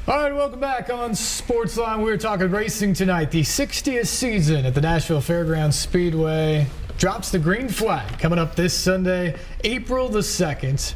All right, welcome back on SportsLine. We're talking racing tonight. The 60th season at the Nashville Fairgrounds Speedway drops the green flag coming up this Sunday, April the 2nd.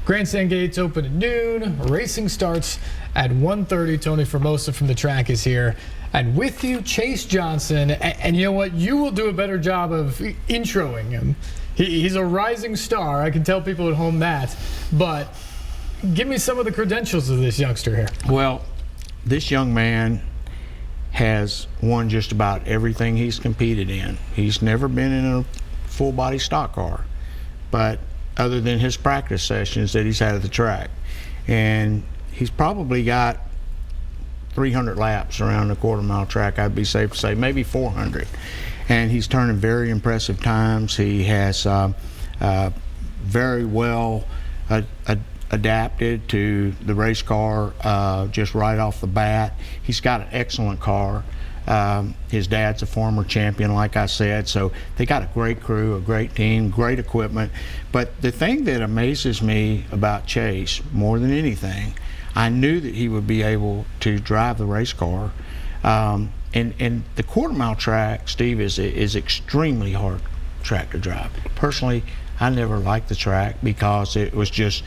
Grandstand gates open at noon. Racing starts at 1:30. Tony Formosa from the track is here. And with you, Chase Johnson. And you know what? You will do a better job of introing him. He's a rising star. I can tell people at home that. But give me some of the credentials of this youngster here. Well, this young man has won just about everything he's competed in. He's never been in a full-body stock car, but other than his practice sessions that he's had at the track. And he's probably got 300 laps around the quarter-mile track, I'd be safe to say, maybe 400. And he's turning very impressive times. He has very well adapted to the race car just right off the bat. He's got an excellent car. His dad's a former champion, like I said, so they got a great crew, a great team, great equipment. But the thing that amazes me about Chase more than anything, I knew that he would be able to drive the race car. And the quarter-mile track, Steve, is extremely hard track to drive. Personally, I never liked the track because it was just,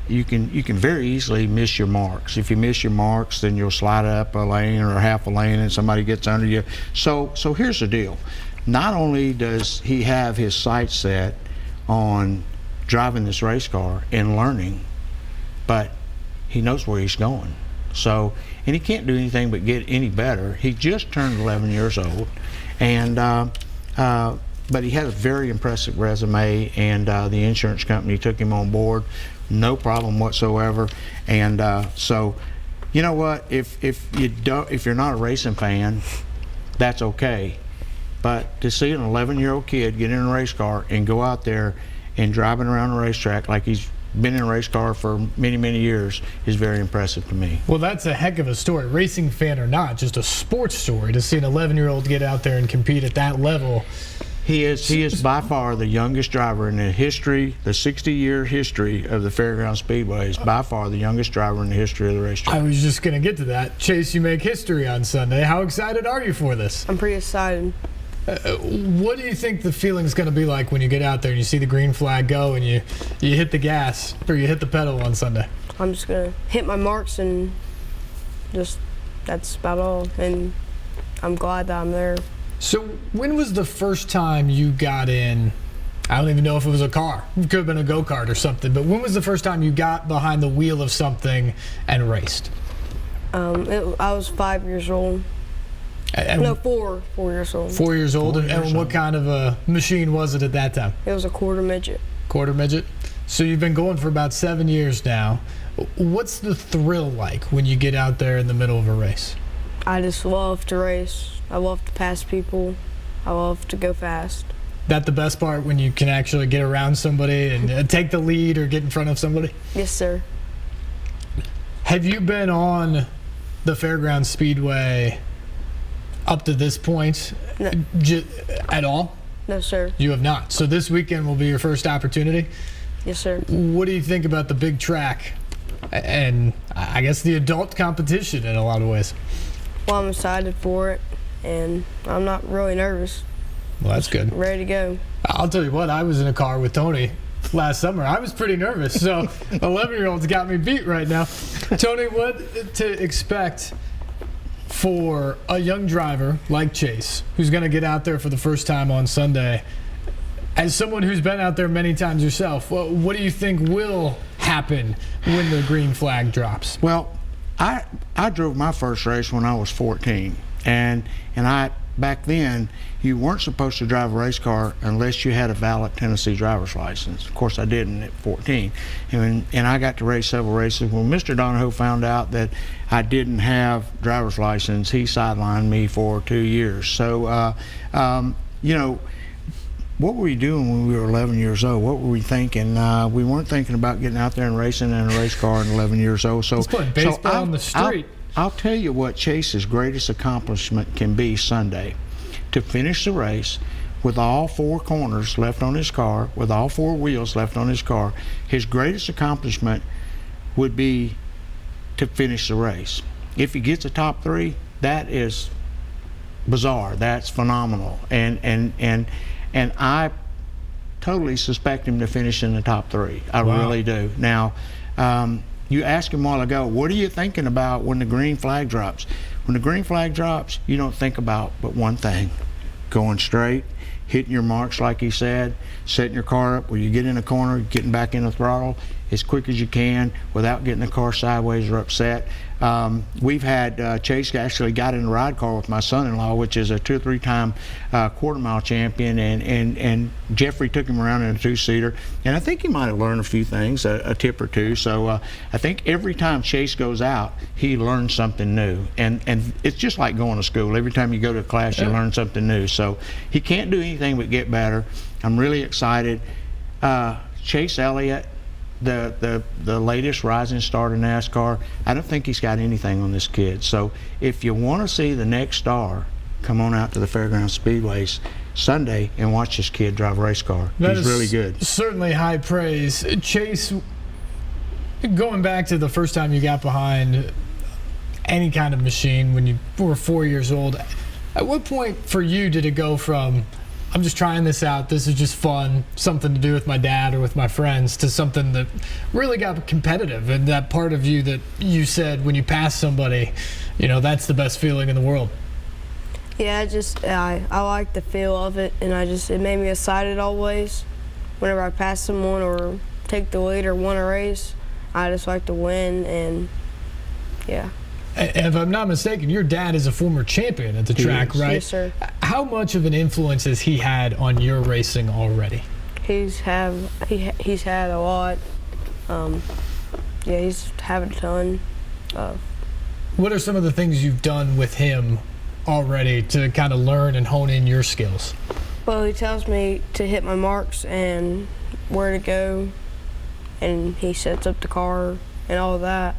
you can very easily miss your marks. If you miss your marks, then you'll slide up a lane or half a lane and somebody gets under you. So here's the deal. Not only does he have his sights set on driving this race car and learning, but he knows where he's going. So, and he can't do anything but get any better. He just turned 11 years old, and but he had a very impressive resume, and the insurance company took him on board, no problem whatsoever. And so, you know what? If you're not a racing fan, that's okay. But to see an 11-year-old kid get in a race car and go out there and driving around a racetrack like he's been in a race car for many, many years is very impressive to me. Well, that's a heck of a story, racing fan or not, just a sports story to see an 11-year-old get out there and compete at that level. He is by far the youngest driver in the history, the 60-year history of the Fairgrounds Speedway. Is by far the youngest driver in the history of the racetrack. I was just going to get to that. Chase, you make history on Sunday. How excited are you for this? I'm pretty excited. What do you think the feeling's going to be like when you get out there and you see the green flag go and you hit the gas or you hit the pedal on Sunday? I'm just going to hit my marks and just, that's about all. And I'm glad that I'm there. So when was the first time you got in? I don't even know if it was a car. It could have been a go-kart or something. But when was the first time you got behind the wheel of something and raced? I was 5 years old. No, 4 years old. 4 years old. And what kind of a machine was it at that time? It was a quarter midget. Quarter midget? So you've been going for about 7 years now. What's the thrill like when you get out there in the middle of a race? I just love to race. I love to pass people. I love to go fast. That the best part, when you can actually get around somebody and take the lead or get in front of somebody? Yes, sir. Have you been on the Fairgrounds Speedway up to this point? No. At all? No, sir. You have not. So this weekend will be your first opportunity? Yes, sir. What do you think about the big track and I guess the adult competition in a lot of ways? Well, I'm excited for it, and I'm not really nervous. Well, that's good. Ready to go. I'll tell you what, I was in a car with Tony last summer. I was pretty nervous, so 11-year-olds got me beat right now. Tony, what to expect for a young driver like Chase, who's going to get out there for the first time on Sunday? As someone who's been out there many times yourself, what do you think will happen when the green flag drops? Well, I drove my first race when I was 14, and I back then you weren't supposed to drive a race car unless you had a valid Tennessee driver's license. Of course, I didn't at 14, and I got to race several races. When Mr. Donahoe found out that I didn't have driver's license, he sidelined me for 2 years. So, you know, what were we doing when we were 11 years old? What were we thinking? We weren't thinking about getting out there and racing in a race car at 11 years old. So, let's put baseball on the street. I'll tell you what Chase's greatest accomplishment can be Sunday. To finish the race with all 4 corners left on his car, with all 4 wheels left on his car, his greatest accomplishment would be to finish the race. If he gets a top 3, that is bizarre. That's phenomenal. And I totally suspect him to finish in the top 3. I really do. Now, you asked him a while ago, what are you thinking about when the green flag drops? When the green flag drops, you don't think about but one thing: going straight, hitting your marks like he said, setting your car up where you get in a corner, getting back in the throttle as quick as you can without getting the car sideways or upset. We've had Chase actually got in a ride car with my son-in-law, which is a 2 or 3 time quarter-mile champion, and Jeffrey took him around in a 2-seater, and I think he might have learned a few things, a tip or two. So I think every time Chase goes out, he learns something new, and it's just like going to school. Every time you go to a class, you learn something new. So he can't do anything but get better. I'm really excited. Chase Elliott, the latest rising star to NASCAR, I don't think he's got anything on this kid. So if you want to see the next star, come on out to the Fairgrounds Speedways Sunday and watch this kid drive a race car. He's really good. Certainly high praise. Chase, going back to the first time you got behind any kind of machine when you were 4 years old, at what point for you did it go from, I'm just trying this out, this is just fun, something to do with my dad or with my friends, to something that really got competitive, and that part of you that you said when you pass somebody, you know, that's the best feeling in the world? Yeah, I like the feel of it, and it made me excited always. Whenever I pass someone or take the lead or win a race, I just like to win, and yeah. And if I'm not mistaken, your dad is a former champion at the track, right? Yes, sir. How much of an influence has he had on your racing already? He's had a lot. Yeah, he's had a ton. What are some of the things you've done with him already to kind of learn and hone in your skills? Well, he tells me to hit my marks and where to go, and he sets up the car and all of that.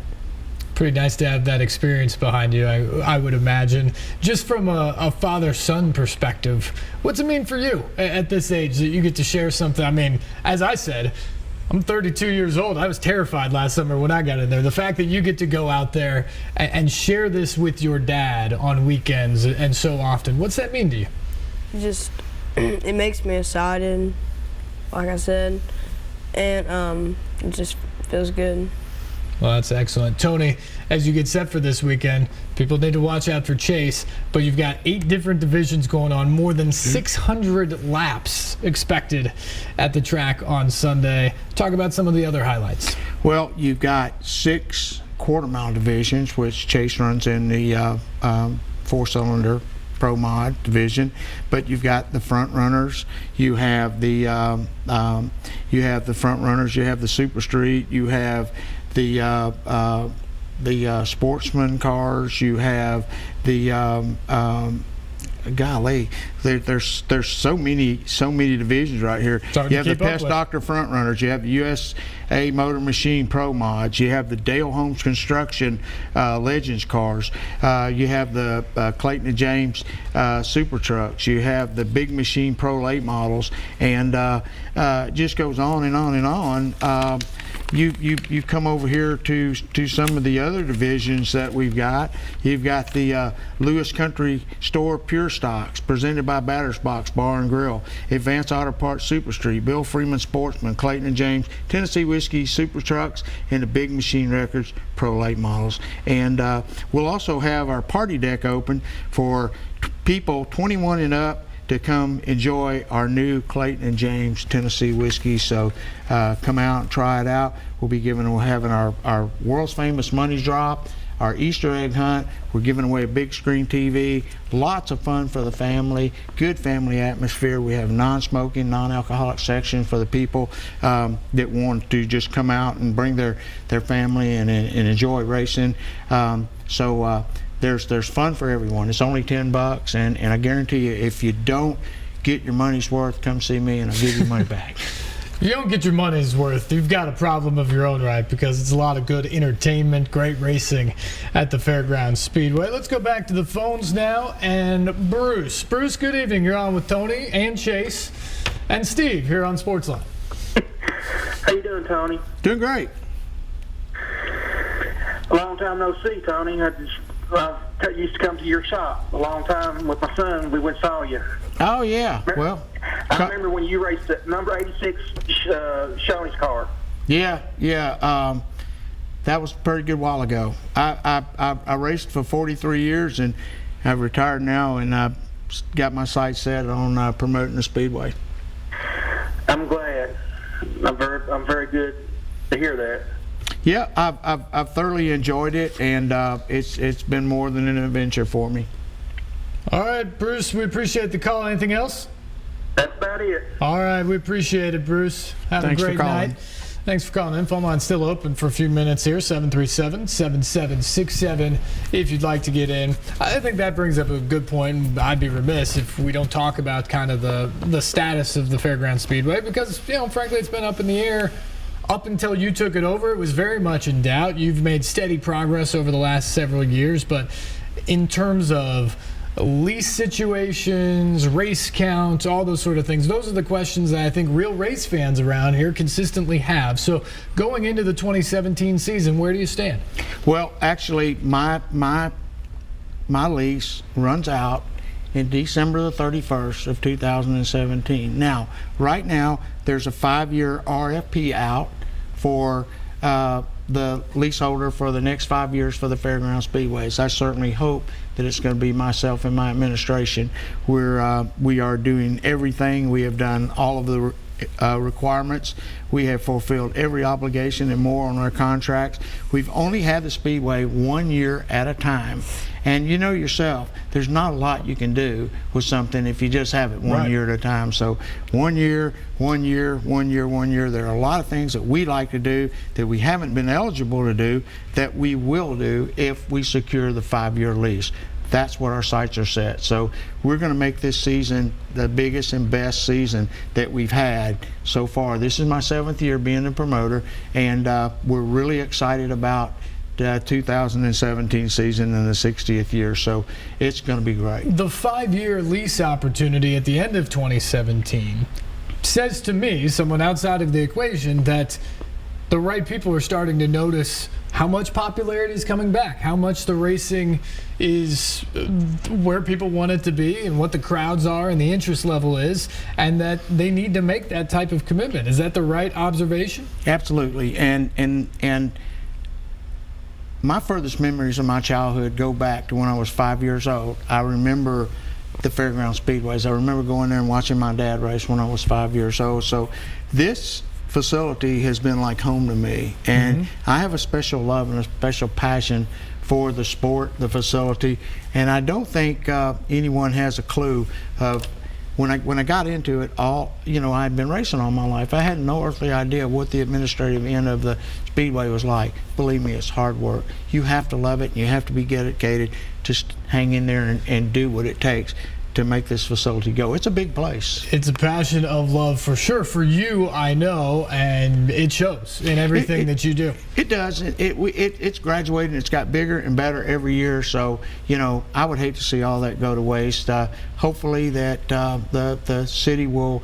Pretty nice to have that experience behind you, I would imagine. Just from a father-son perspective, what's it mean for you at this age that you get to share something? I mean, as I said, I'm 32 years old. I was terrified last summer when I got in there. The fact that you get to go out there and share this with your dad on weekends and so often, what's that mean to you? It makes me excited, like I said, and it just feels good. Well, that's excellent. Tony, as you get set for this weekend, people need to watch out for Chase, but you've got 8 different divisions going on, more than 600 laps expected at the track on Sunday. Talk about some of the other highlights. Well, you've got 6 quarter-mile divisions, which Chase runs in the 4-cylinder Pro Mod division, but you've got the front runners. You have the front runners. You have the Super Street. You have the sportsman cars. You have the golly, there's so many divisions right here. You have the Pest Doctor front runners. You have the USA Motor Machine Pro Mods. You have the Dale Holmes Construction Legends cars. You have the Clayton and James Super Trucks. You have the Big Machine Pro Late models, and it just goes on and on and on. You've come over here to some of the other divisions that we've got. You've got the Lewis Country Store Pure Stocks, presented by Batter's Box Bar and Grill, Advanced Auto Parts Super Street, Bill Freeman Sportsman, Clayton and James, Tennessee Whiskey Super Trucks, and the Big Machine Records Pro Late models. And we'll also have our party deck open for people 21 and up to come enjoy our new Clayton and James Tennessee whiskey. So come out and try it out. We're having our world's famous money drop, our Easter egg hunt. We're giving away a big screen TV. Lots of fun for the family. Good family atmosphere. We have non-smoking, non-alcoholic section for the people that want to just come out and bring their family and enjoy racing. There's fun for everyone. It's only $10, and I guarantee you, if you don't get your money's worth, come see me and I'll give you money back. If you don't get your money's worth, you've got a problem of your own, right? Because it's a lot of good entertainment, great racing at the Fairgrounds Speedway. Let's go back to the phones now, and Bruce. Bruce, good evening. You're on with Tony and Chase and Steve here on SportsLine. How you doing, Tony? Doing great. A long time no see, Tony. I used to come to your shop a long time with my son. We went and saw you. Oh, yeah. Well, I remember when you raced the number 86 Shoney's car. Yeah. That was a pretty good while ago. I raced for 43 years, and I've retired now, and I've got my sights set on promoting the Speedway. I'm glad. I'm very good to hear that. Yeah, I've thoroughly enjoyed it, and it's been more than an adventure for me. All right, Bruce, we appreciate the call. Anything else? That's about it. All right, we appreciate it, Bruce. Have Thanks a great for calling. night. Thanks for calling in. Phone line's still open for a few minutes here, 737-7767 if you'd like to get in. I think that brings up a good point. I'd be remiss if we don't talk about kind of the status of the Fairgrounds Speedway because, frankly, it's been up in the air. Up until you took it over, it was very much in doubt. You've made steady progress over the last several years, but in terms of lease situations, race counts, all those sort of things, those are the questions that I think real race fans around here consistently have. So going into the 2017 season, where do you stand? Well, actually, my lease runs out in December the 31st of 2017. Now, right now, there's a 5-year RFP out for the leaseholder for the next 5 years for the Fairgrounds Speedways. I certainly hope that it's going to be myself and my administration. We are doing everything. We have done all of the requirements. We have fulfilled every obligation and more on our contracts. We've only had the Speedway 1 year at a time. And you know yourself, there's not a lot you can do with something if you just have it one year at a time. So 1 year, 1 year, 1 year, 1 year. There are a lot of things that we like to do that we haven't been eligible to do that we will do if we secure the 5-year lease. That's what our sights are set. So we're going to make this season the biggest and best season that we've had so far. This is my 7th year being a promoter, and we're really excited about 2017 season and the 60th year, so it's going to be great. The 5-year lease opportunity at the end of 2017 says to me, someone outside of the equation, that the right people are starting to notice how much popularity is coming back, how much the racing is where people want it to be and what the crowds are and the interest level is, and that they need to make that type of commitment. Is that the right observation? Absolutely. And my furthest memories of my childhood go back to when I was 5 years old. I remember the Fairgrounds Speedways. I remember going there and watching my dad race when I was 5 years old. So this facility has been like home to me, and I have a special love and a special passion for the sport, the facility, and I don't think anyone has a clue of when I got into it. I had been racing all my life. I had no earthly idea what the administrative end of the Speedway was like. Believe me, it's hard work. You have to love it, and you have to be dedicated to hang in there and do what it takes to make this facility go. It's a big place. It's a passion of love for sure. For you, I know, and it shows in everything that you do. It does. It's graduating. It's got bigger and better every year. So, I would hate to see all that go to waste. Hopefully that the city will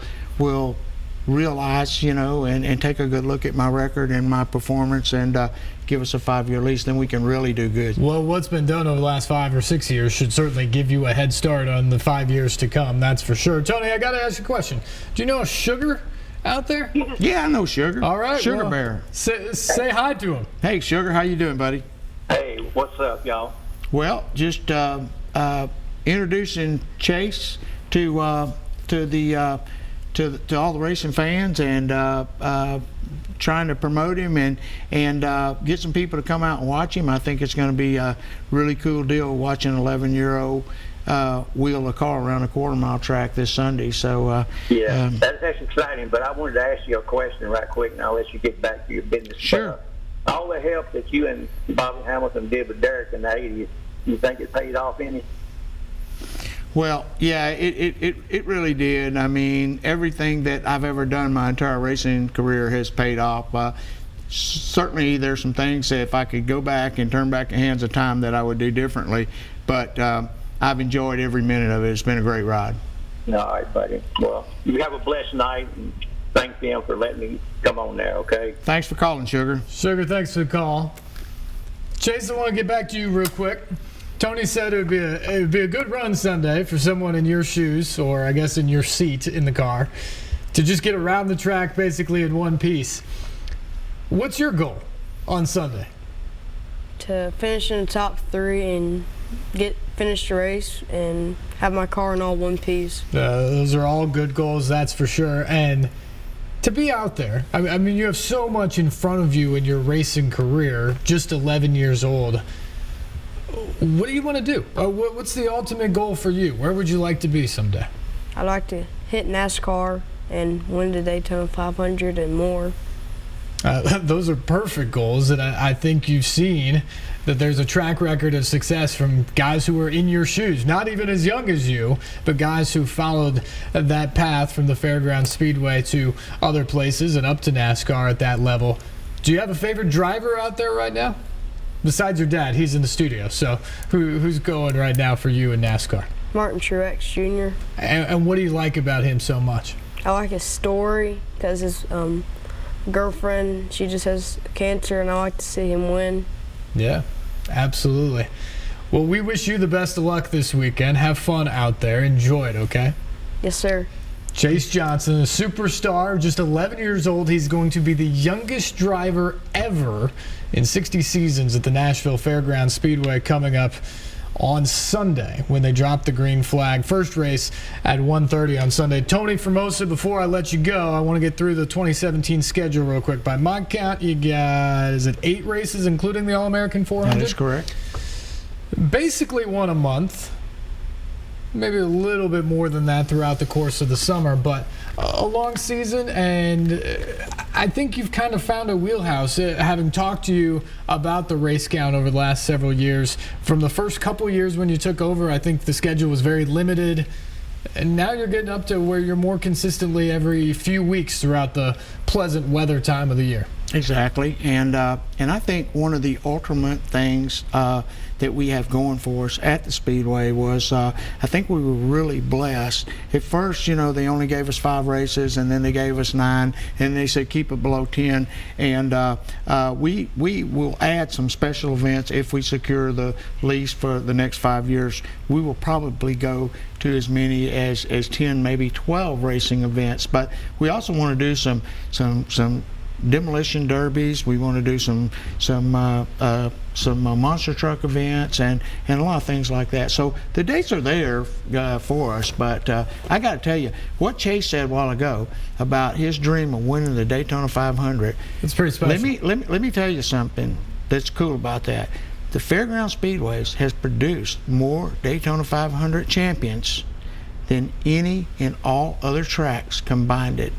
realize, and take a good look at my record and my performance and give us a 5-year lease. Then we can really do good. Well, what's been done over the last 5 or 6 years should certainly give you a head start on the 5 years to come. That's for sure. Tony, I got to ask you a question. Do you know Sugar out there? Yeah, I know Sugar. All right. Sugar Bear. Say hi to him. Hey, Sugar, how you doing, buddy? Hey, what's up, y'all? Well, just introducing Chase to all the racing fans and trying to promote him and get some people to come out and watch him. I think it's going to be a really cool deal watching an 11-year-old wheel a car around a quarter-mile track this Sunday. So that's exciting. But I wanted to ask you a question right quick, and I'll let you get back to your business. Sure. All the help that you and Bobby Hamilton did with Derek in the 80s, you think it paid off any? Well, yeah, it really did. I mean, everything that I've ever done my entire racing career has paid off. Certainly, there's some things that if I could go back and turn back the hands of time that I would do differently. But I've enjoyed every minute of it. It's been a great ride. All right, buddy. Well, you have a blessed night, and thank them for letting me come on there, okay? Thanks for calling, Sugar. Sugar, thanks for the call. Chase, I want to get back to you real quick. Tony said it would be a good run Sunday for someone in your shoes, or I guess in your seat in the car, to just get around the track basically in one piece. What's your goal on Sunday? To finish in the top 3 and finish the race and have my car in all one piece. Those are all good goals, that's for sure. And to be out there, I mean, you have so much in front of you in your racing career, just 11 years old. What do you want to do? What's the ultimate goal for you? Where would you like to be someday? I'd like to hit NASCAR and win the Daytona 500 and more. Those are perfect goals, and I think you've seen that there's a track record of success from guys who were in your shoes, not even as young as you, but guys who followed that path from the Fairgrounds Speedway to other places and up to NASCAR at that level. Do you have a favorite driver out there right now? Besides your dad, he's in the studio, so who's going right now for you in NASCAR? Martin Truex Jr. And what do you like about him so much? I like his story because his girlfriend, she just has cancer, and I like to see him win. Yeah, absolutely. Well, we wish you the best of luck this weekend. Have fun out there. Enjoy it, okay? Yes, sir. Chase Johnson, a superstar, just 11 years old. He's going to be the youngest driver ever in 60 seasons at the Nashville Fairgrounds Speedway coming up on Sunday when they drop the green flag. First race at 1:30 on Sunday. Tony Formosa, before I let you go, I want to get through the 2017 schedule real quick. By my count, you got, is it 8 races, including the All-American 400? That is correct. Basically one a month. Maybe a little bit more than that throughout the course of the summer, but a long season, and I think you've kind of found a wheelhouse, having talked to you about the race count over the last several years. From the first couple years when you took over, I think the schedule was very limited, and now you're getting up to where you're more consistently every few weeks throughout the pleasant weather time of the year. Exactly, and I think one of the ultimate things that we have going for us at the Speedway was I think we were really blessed. At first, you know, they only gave us 5 races, and then they gave us 9, and they said keep it below 10. And we will add some special events if we secure the lease for the next 5 years. We will probably go to as many as 10, maybe 12 racing events. But we also want to do some demolition derbies. We want to do some monster truck events and a lot of things like that. So the dates are there for us. But I got to tell you, what Chase said a while ago about his dream of winning the Daytona 500. It's pretty special. Let me tell you something that's cool about that. The Fairgrounds Speedways has produced more Daytona 500 champions than any and all other tracks combined it.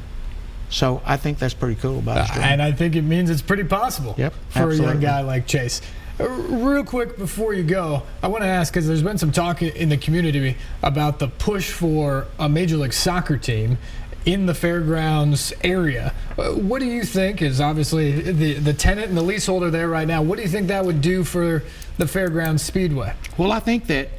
So I think that's pretty cool about it. And I think it means it's pretty possible for absolutely. a young guy like Chase. Real quick before you go, I want to ask, because there's been some talk in the community about the push for a Major League Soccer team in the fairgrounds area. What do you think is obviously the tenant and the leaseholder there right now? What do you think that would do for the Fairgrounds Speedway? Well, I think that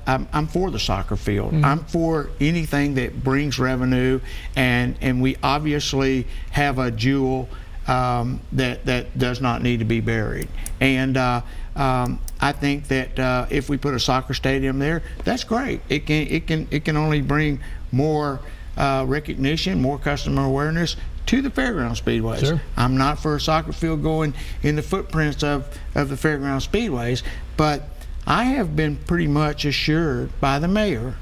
I'm for the soccer field. Mm-hmm. I'm for anything that brings revenue, and we obviously have a jewel that does not need to be buried. And I think that if we put a soccer stadium there, that's great. It can only bring more recognition, more customer awareness to the Fairgrounds Speedways. Sure. I'm not for a soccer field going in the footprints of the Fairgrounds Speedways, but I have been pretty much assured by the mayor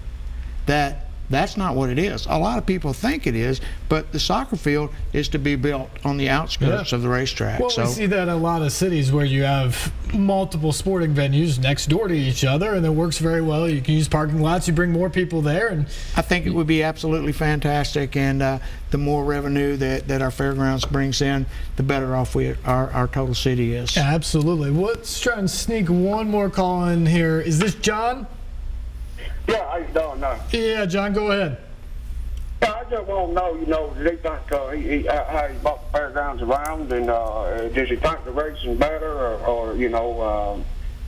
that that's not what it is. A lot of people think it is, but the soccer field is to be built on the outskirts of the racetrack. Well, we see that in a lot of cities where you have multiple sporting venues next door to each other, and it works very well. You can use parking lots, you bring more people there. And I think it would be absolutely fantastic, and the more revenue that our fairgrounds brings in, the better off our total city is. Absolutely. Let's try and sneak one more call in here. Is this John? Yeah, how you doing now? Yeah, John, go ahead. Yeah, I just want to know, do they think how he bought the fairgrounds around, and does he think the racing better, or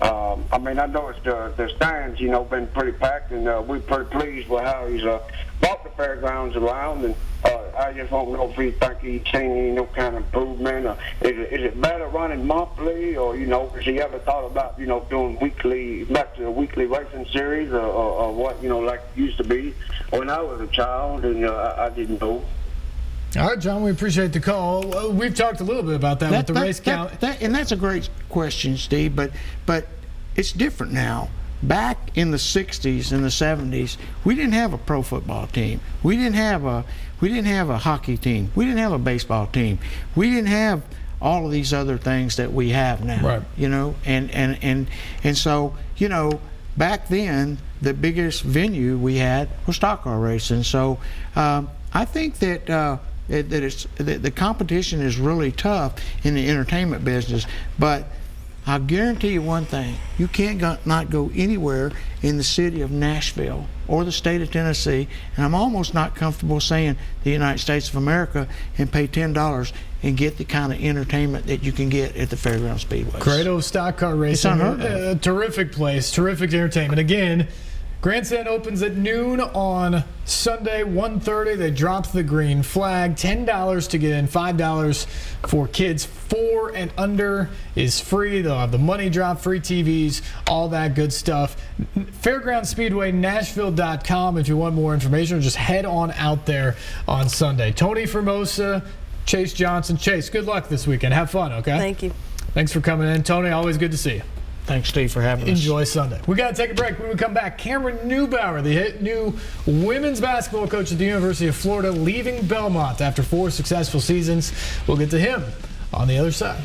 I mean, I noticed the stands, been pretty packed, and we're pretty pleased with how he's brought the fairgrounds around. And I just want to know if you think he's seen any kind of improvement. Is it better running monthly, or has he ever thought about doing back to a weekly racing series, or what like it used to be when I was a child, and I didn't know. All right, John, we appreciate the call. We've talked a little bit about that with the race count. And that's a great question, Steve, but it's different now. Back in the 60s and the 70s, we didn't have a pro football team. We didn't have a hockey team. We didn't have a baseball team. We didn't have all of these other things that we have now. Right. And so, back then the biggest venue we had was stock car racing. So I think that the competition is really tough in the entertainment business, but I'll guarantee you one thing: you can't not go anywhere in the city of Nashville or the state of Tennessee, and I'm almost not comfortable saying the United States of America, and pay $10 and get the kind of entertainment that you can get at the Fairgrounds Speedway. Cradle of stock car racing. It's unheard of. Terrific place, terrific entertainment. Again, Grandstand opens at noon on Sunday, 1:30. They drop the green flag. $10 to get in, $5 for kids 4 and under is free. They'll have the money drop, free TVs, all that good stuff. Fairgrounds Speedway, Nashville.com if you want more information, or just head on out there on Sunday. Tony Formosa, Chase Johnson. Chase, good luck this weekend. Have fun, okay? Thank you. Thanks for coming in. Tony, always good to see you. Thanks, Steve, for having us. Enjoy Sunday. We got to take a break. When we come back, Cameron Neubauer, the new women's basketball coach at the University of Florida, leaving Belmont after 4 successful seasons. We'll get to him on the other side.